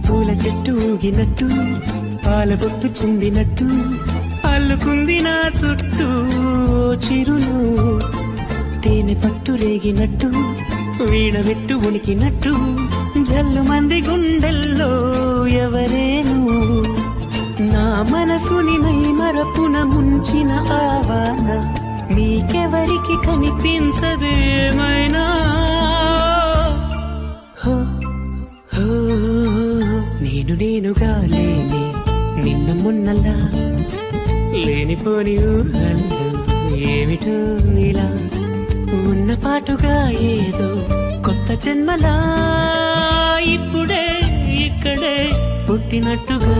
పూల చెట్టు ఊగినట్టు పాల బొట్టు చెందినట్టు అల్లుకుంది నా చుట్టూ చిరును తేనె పట్టు రేగినట్టు వీణబెట్టు ఉనికినట్టు జల్లు మంది గుండెల్లో ఎవరేను నా మనసుని మై మరపున ముంచిన ఆవాన నీకెవరికి కనిపించదేమైనా నేనుగా లేని నిన్న మొన్నలా లేనిపోని ఊహల్లో ఏమిటో ఇలా ఉన్న పాటుగా ఏదో కొత్త జన్మలా ఇప్పుడే ఇక్కడే పుట్టినట్టుగా